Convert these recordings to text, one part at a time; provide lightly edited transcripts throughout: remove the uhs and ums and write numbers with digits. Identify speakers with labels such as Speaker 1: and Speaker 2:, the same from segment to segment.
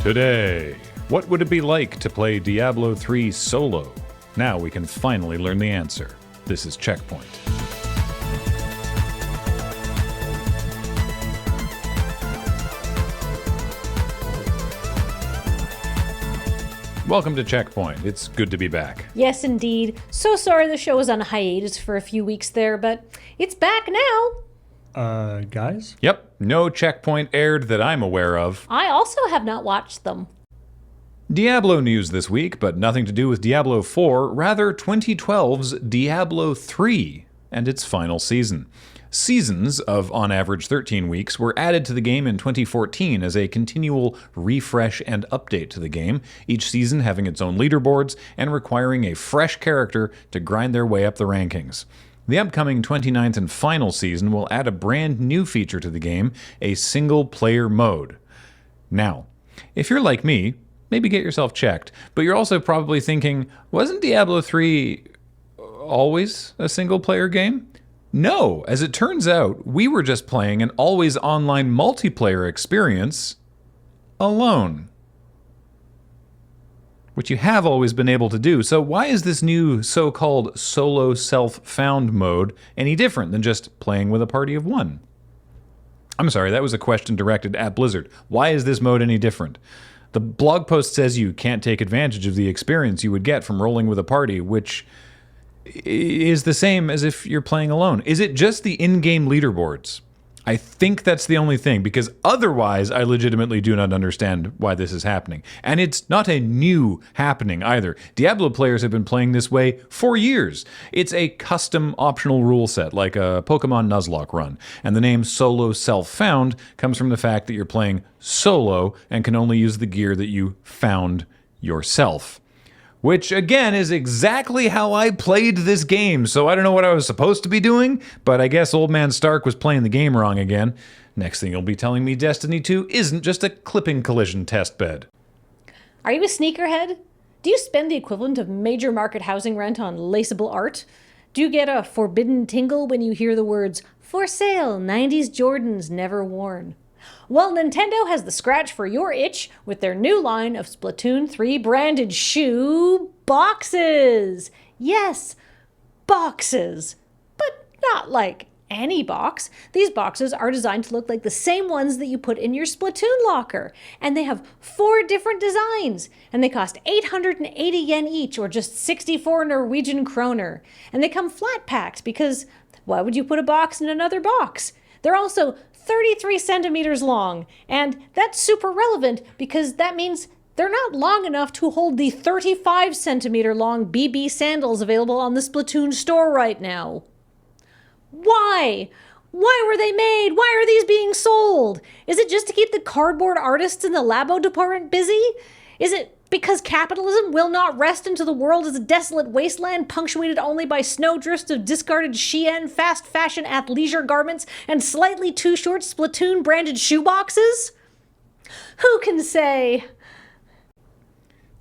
Speaker 1: Today, what would it be like to play Diablo 3 solo? Now we can finally learn the answer. This is CheckPoint. Welcome to CheckPoint. It's good to be back.
Speaker 2: Yes, indeed. So sorry the show was on hiatus for a few weeks there, but it's back now.
Speaker 3: Guys?
Speaker 1: Yep, no CheckPoint aired that I'm aware of.
Speaker 2: I also have not watched them.
Speaker 1: Diablo news this week, but nothing to do with Diablo 4, rather 2012's Diablo 3 and its final season. Seasons of, on average, 13 weeks were added to the game in 2014 as a continual refresh and update to the game, each season having its own leaderboards and requiring a fresh character to grind their way up the rankings. The upcoming 29th and final season will add a brand new feature to the game, a single-player mode. Now, if you're like me, maybe get yourself checked, but you're also probably thinking, wasn't Diablo 3 always a single-player game? No, as it turns out, we were just playing an always online multiplayer experience alone, which you have always been able to do. So why is this new so-called solo self-found mode any different than just playing with a party of one? I'm sorry, that was a question directed at Blizzard. Why is this mode any different? The blog post says you can't take advantage of the experience you would get from rolling with a party, which is the same as if you're playing alone. Is it just the in-game leaderboards? I think that's the only thing, because otherwise I legitimately do not understand why this is happening. And it's not a new happening either. Diablo players have been playing this way for years. It's a custom optional rule set, like a Pokemon Nuzlocke run. And the name Solo Self-Found comes from the fact that you're playing solo and can only use the gear that you found yourself. Which, again, is exactly how I played this game, so I don't know what I was supposed to be doing, but I guess Old Man Stark was playing the game wrong again. Next thing you'll be telling me Destiny 2 isn't just a clipping collision test bed.
Speaker 2: Are you a sneakerhead? Do you spend the equivalent of major market housing rent on laceable art? Do you get a forbidden tingle when you hear the words, "For sale, 90s Jordans never worn"? Well, Nintendo has the scratch for your itch with their new line of Splatoon 3 branded shoe boxes. Yes, boxes. But not like any box. These boxes are designed to look like the same ones that you put in your Splatoon locker. And they have 4 different designs. And they cost 880 yen each, or just 64 Norwegian kroner. And they come flat packed because why would you put a box in another box? They're also 33 centimeters long, and that's super relevant because that means they're not long enough to hold the 35 centimeter long BB sandals available on the Splatoon store right now. Why? Why were they made? Why are these being sold? Is it just to keep the cardboard artists in the labo department busy? Is it because capitalism will not rest until the world is a desolate wasteland punctuated only by snowdrifts of discarded Shein fast fashion athleisure garments and slightly too short Splatoon branded shoeboxes? Who can say?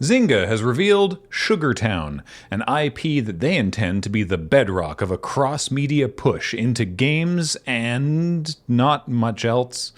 Speaker 1: Zynga has revealed Sugartown, an IP that they intend to be the bedrock of a cross-media push into games and not much else.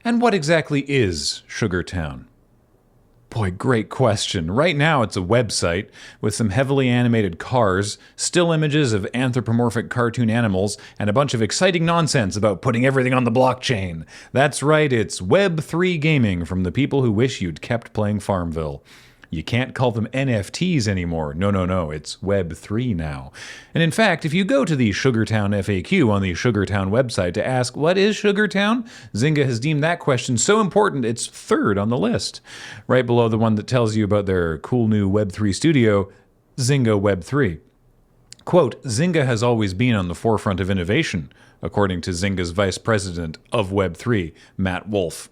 Speaker 1: And what exactly is Sugartown? Boy, great question. Right now it's a website with some heavily animated cars, still images of anthropomorphic cartoon animals, and a bunch of exciting nonsense about putting everything on the blockchain. That's right, it's Web3 gaming from the people who wish you'd kept playing Farmville. You can't call them NFTs anymore. No, it's Web3 now. And in fact, if you go to the Sugartown FAQ on the Sugartown website to ask, what is Sugartown? Zynga has deemed that question so important it's third on the list. Right below the one that tells you about their cool new Web3 studio, Zynga Web3. Quote, Zynga has always been on the forefront of innovation, according to Zynga's vice president of Web3, Matt Wolf.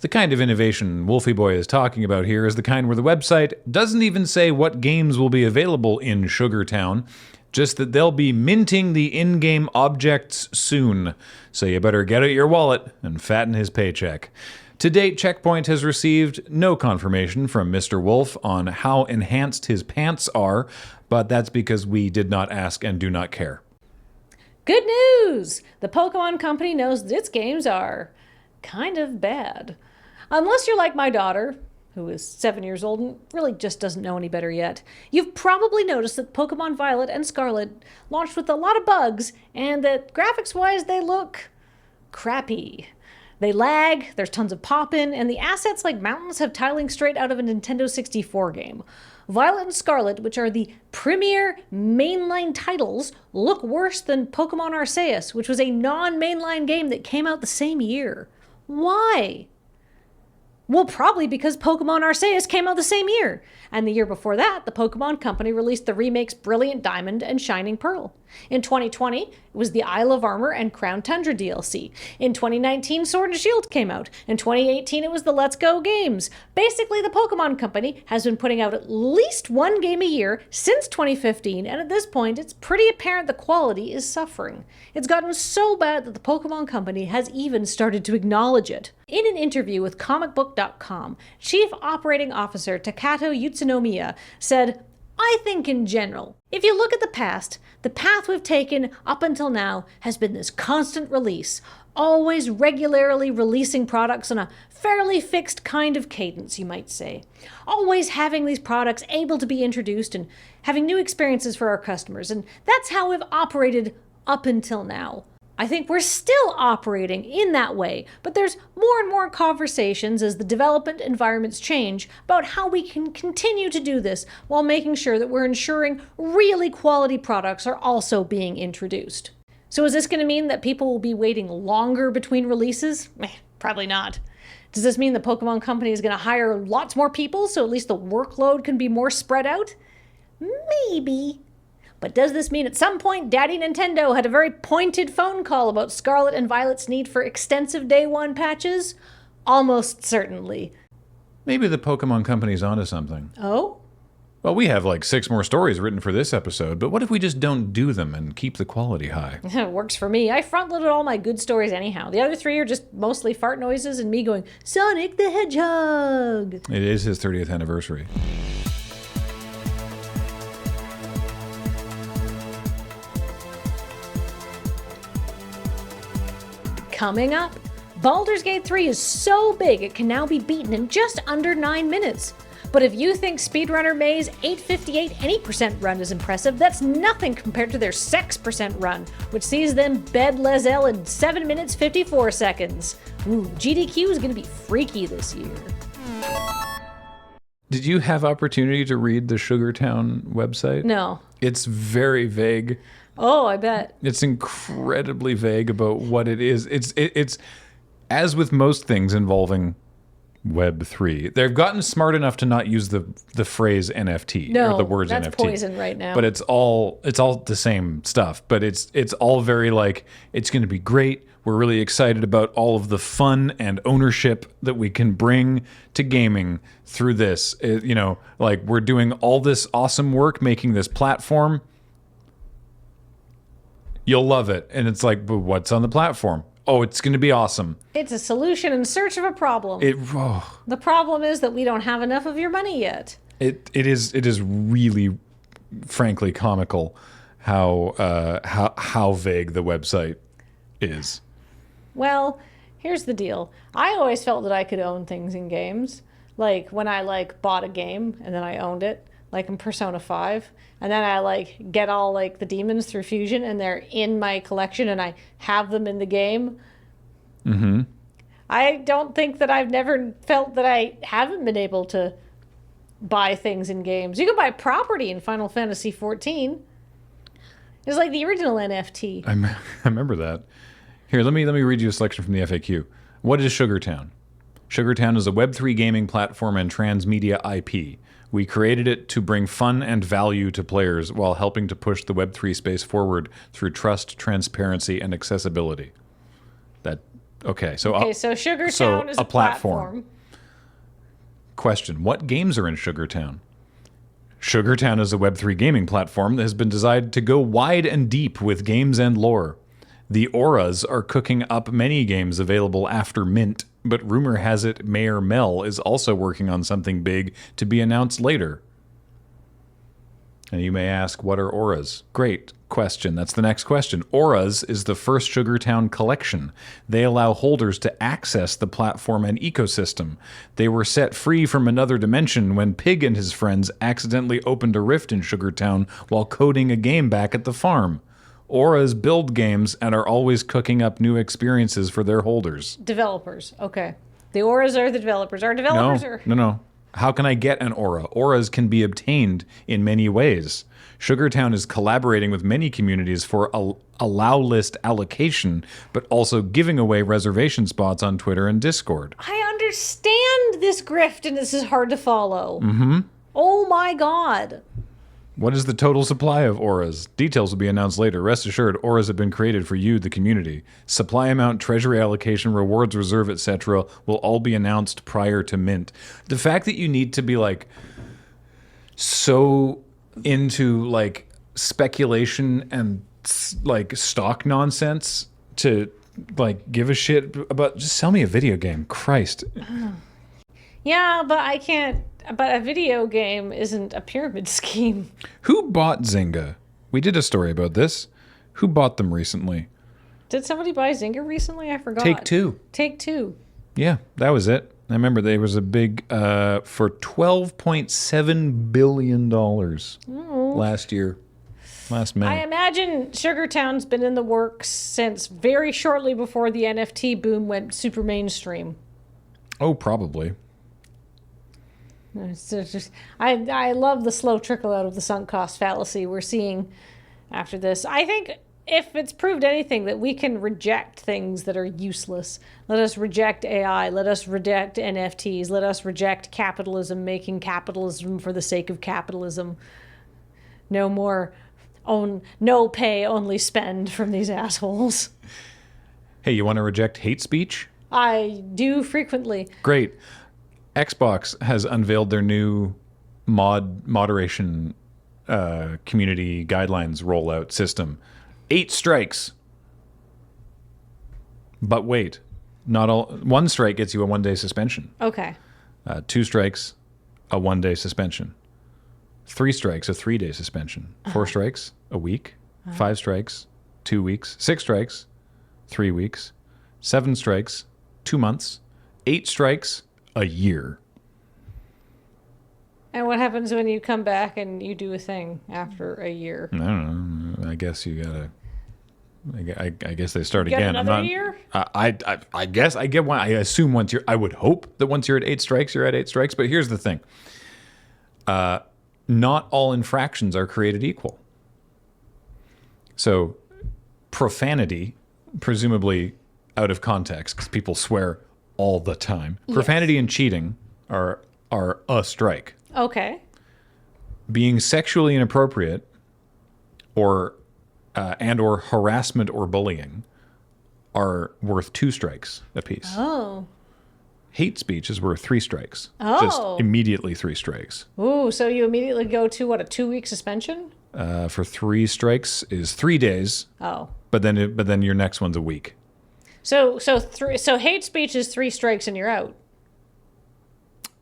Speaker 1: The kind of innovation Wolfie Boy is talking about here is the kind where the website doesn't even say what games will be available in Sugartown, just that they'll be minting the in-game objects soon. So you better get out your wallet and fatten his paycheck. To date, CheckPoint has received no confirmation from Mr. Wolf on how enhanced his pants are, but that's because we did not ask and do not care.
Speaker 2: Good news! The Pokemon Company knows that its games are kind of bad. Unless you're like my daughter, who is 7 years old and really just doesn't know any better yet, you've probably noticed that Pokemon Violet and Scarlet launched with a lot of bugs, and that graphics-wise they look crappy. They lag, there's tons of pop-in, and the assets like mountains have tiling straight out of a Nintendo 64 game. Violet and Scarlet, which are the premier mainline titles, look worse than Pokemon Arceus, which was a non-mainline game that came out the same year. Why? Well, probably because Pokemon Arceus came out the same year. And the year before that, the Pokemon Company released the remakes Brilliant Diamond and Shining Pearl. In 2020, it was the Isle of Armor and Crown Tundra DLC. In 2019, Sword and Shield came out. In 2018, it was the Let's Go games. Basically, the Pokemon Company has been putting out at least one game a year since 2015, and at this point, it's pretty apparent the quality is suffering. It's gotten so bad that the Pokemon Company has even started to acknowledge it. In an interview with comicbook.com, Chief Operating Officer Takato Utsunomiya said, "I think in general, if you look at the past, the path we've taken up until now has been this constant release, always regularly releasing products on a fairly fixed kind of cadence, you might say. Always having these products able to be introduced and having new experiences for our customers, and that's how we've operated up until now. I think we're still operating in that way, but there's more and more conversations as the development environments change about how we can continue to do this while making sure that we're ensuring really quality products are also being introduced." So is this going to mean that people will be waiting longer between releases? Probably not. Does this mean the Pokemon Company is going to hire lots more people so at least the workload can be more spread out? Maybe. But does this mean at some point Daddy Nintendo had a very pointed phone call about Scarlet and Violet's need for extensive day one patches? Almost certainly.
Speaker 1: Maybe the Pokemon Company's onto something.
Speaker 2: Oh?
Speaker 1: Well, we have like 6 more stories written for this episode, but what if we just don't do them and keep the quality high?
Speaker 2: It works for me. I front-loaded all my good stories anyhow. The other 3 are just mostly fart noises and me going, "Sonic the Hedgehog!"
Speaker 1: It is his 30th anniversary.
Speaker 2: Coming up, Baldur's Gate 3 is so big it can now be beaten in just under 9 minutes. But if you think Speedrunner May's 858 any percent run is impressive, that's nothing compared to their sex percent run, which sees them bed Lezelle in 7 minutes 54 seconds. Ooh, GDQ is going to be freaky this year.
Speaker 1: Did you have opportunity to read the Sugartown website?
Speaker 2: No.
Speaker 1: It's very vague.
Speaker 2: Oh, I bet.
Speaker 1: It's incredibly vague about what it is. It's as with most things involving Web3, they've gotten smart enough to not use the phrase NFT or the words
Speaker 2: that's
Speaker 1: NFT.
Speaker 2: poison right now.
Speaker 1: But it's all the same stuff. But it's all very like, it's going to be great. We're really excited about all of the fun and ownership that we can bring to gaming through this. Like we're doing all this awesome work making this platform. You'll love it. And it's like, but what's on the platform? Oh, it's going to be awesome.
Speaker 2: It's a solution in search of a problem. The problem is that we don't have enough of your money yet.
Speaker 1: It is really, frankly, comical how vague the website is.
Speaker 2: Well, here's the deal. I always felt that I could own things in games. Like when I bought a game and then I owned it, like in Persona 5. And then I get all the demons through Fusion and they're in my collection and I have them in the game.
Speaker 1: Mm-hmm.
Speaker 2: I don't think that I've never felt that I haven't been able to buy things in games. You can buy property in Final Fantasy XIV. It's like the original NFT.
Speaker 1: I remember that. Here, let me read you a selection from the FAQ. What is Sugartown? Sugartown is a Web3 gaming platform and transmedia IP. We created it to bring fun and value to players while helping to push the Web3 space forward through trust, transparency, and accessibility. So
Speaker 2: Sugartown is a platform.
Speaker 1: Question, what games are in Sugartown? Sugartown is a Web3 gaming platform that has been designed to go wide and deep with games and lore. The Auras are cooking up many games available after Mint, but rumor has it Mayor Mel is also working on something big to be announced later. And you may ask, what are auras? Great question. That's the next question. Auras is the first Sugartown collection. They allow holders to access the platform and ecosystem. They were set free from another dimension when Pig and his friends accidentally opened a rift in Sugartown while coding a game back at the farm. Auras build games and are always cooking up new experiences for their holders.
Speaker 2: Developers. Okay. The auras are the developers. Our developers are...
Speaker 1: No. How can I get an aura? Auras can be obtained in many ways. Sugartown is collaborating with many communities for allow list allocation, but also giving away reservation spots on Twitter and Discord.
Speaker 2: I understand this grift and this is hard to follow. Mm-hmm. Oh my god.
Speaker 1: What is the total supply of auras? Details will be announced later. Rest assured, auras have been created for you, the community. Supply amount, treasury allocation, rewards reserve, etc. will all be announced prior to mint. The fact that you need to be like so into like speculation and like stock nonsense to like give a shit about, just sell me a video game. Christ.
Speaker 2: Yeah, but I can't. But a video game isn't a pyramid scheme.
Speaker 1: Who bought Zynga? We did a story about this. Who bought them recently?
Speaker 2: Did somebody buy Zynga recently? I forgot.
Speaker 1: Take-Two.
Speaker 2: Take-Two.
Speaker 1: Yeah, that was it. I remember there was a big, for $12.7 billion last year, last May.
Speaker 2: I imagine Sugartown's been in the works since very shortly before the NFT boom went super mainstream.
Speaker 1: Oh, probably.
Speaker 2: It's just, I love the slow trickle out of the sunk cost fallacy we're seeing after this. I think if it's proved anything that we can reject things that are useless, let us reject AI, let us reject NFTs, let us reject capitalism, making capitalism for the sake of capitalism. No more no pay, only spend from these assholes.
Speaker 1: Hey, you want to reject hate speech?
Speaker 2: I do frequently.
Speaker 1: Great. Xbox has unveiled their new moderation community guidelines rollout system. 8 strikes. But wait, not all. 1 strike gets you a 1-day suspension.
Speaker 2: Okay.
Speaker 1: 2 strikes, a 1-day suspension. 3 strikes, a 3-day suspension. 4 strikes, a week. 5 strikes, 2 weeks. 6 strikes, 3 weeks. 7 strikes, 2 months. 8 strikes, a year.
Speaker 2: And what happens when you come back and you do a thing after a year?
Speaker 1: I don't know. I guess you gotta. I guess they start
Speaker 2: Get
Speaker 1: again.
Speaker 2: another year?
Speaker 1: I guess I get one. I assume once you're. I would hope that once you're at 8 strikes, you're at 8 strikes. But here's the thing. Not all infractions are created equal. So, profanity, presumably out of context, because people swear all the time.
Speaker 2: Yes.
Speaker 1: Profanity and cheating are a strike.
Speaker 2: Okay.
Speaker 1: Being sexually inappropriate or harassment or bullying are worth 2 strikes apiece.
Speaker 2: Oh.
Speaker 1: Hate speech is worth 3 strikes.
Speaker 2: Oh.
Speaker 1: Just immediately 3 strikes.
Speaker 2: Ooh, so you immediately go to, what, a 2-week suspension?
Speaker 1: For 3 strikes is 3 days.
Speaker 2: Oh.
Speaker 1: But then your next one's a week.
Speaker 2: So hate speech is 3 strikes and you're out.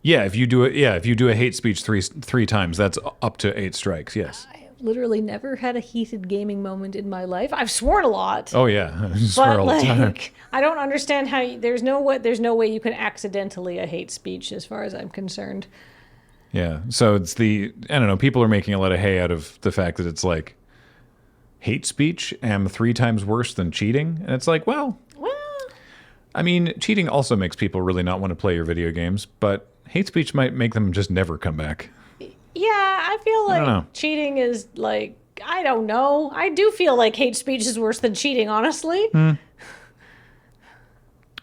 Speaker 1: Yeah, if you do a hate speech three times, that's up to 8 strikes. Yes.
Speaker 2: I have literally never had a heated gaming moment in my life. I've sworn a lot.
Speaker 1: Oh yeah, I swear all the time.
Speaker 2: I don't understand how there's no way you can accidentally a hate speech as far as I'm concerned.
Speaker 1: Yeah. So it's I don't know, people are making a lot of hay out of the fact that it's like hate speech and 3 times worse than cheating. And it's like, well, I mean, cheating also makes people really not want to play your video games, but hate speech might make them just never come back.
Speaker 2: Yeah, I feel like cheating is like, I don't know. I do feel like hate speech is worse than cheating, honestly.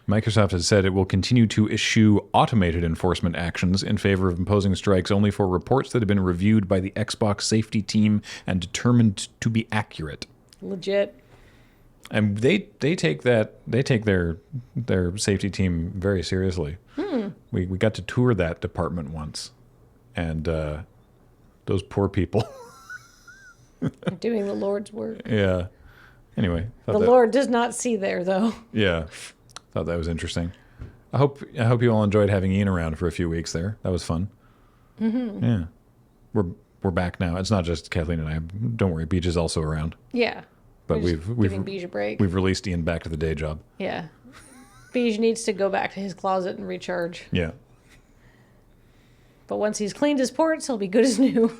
Speaker 1: Microsoft has said it will continue to issue automated enforcement actions in favor of imposing strikes only for reports that have been reviewed by the Xbox safety team and determined to be accurate.
Speaker 2: Legit.
Speaker 1: And they take their safety team very seriously. We got to tour that department once, and those poor people.
Speaker 2: They're doing the Lord's work.
Speaker 1: Yeah. Anyway,
Speaker 2: Lord does not see there, though.
Speaker 1: Yeah, thought that was interesting. I hope you all enjoyed having Ian around for a few weeks there. That was fun. Mm-hmm. Yeah, we're we're back now. It's not just Kathleen and I. Don't worry, Beach is also around.
Speaker 2: Yeah.
Speaker 1: But
Speaker 2: We're just
Speaker 1: we've
Speaker 2: giving Beige a break.
Speaker 1: We've released Ian back to the day job.
Speaker 2: Yeah. Beige needs to go back to his closet and recharge.
Speaker 1: Yeah.
Speaker 2: But once he's cleaned his ports, he'll be good as new.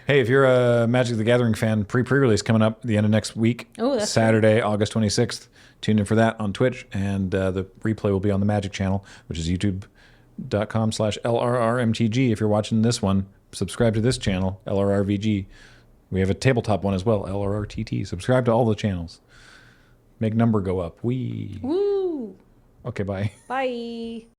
Speaker 1: Hey, if you're a Magic the Gathering fan, pre-release coming up at the end of next week.
Speaker 2: Oh, that's
Speaker 1: Saturday, August 26th. Tune in for that on Twitch, and the replay will be on the Magic channel, which is youtube.com/LRRMTG. If you're watching this one, subscribe to this channel, LRRVG. We have a tabletop one as well, LRRTT. Subscribe to all the channels. Make number go up.
Speaker 2: Woo!
Speaker 1: Okay, bye.
Speaker 2: Bye.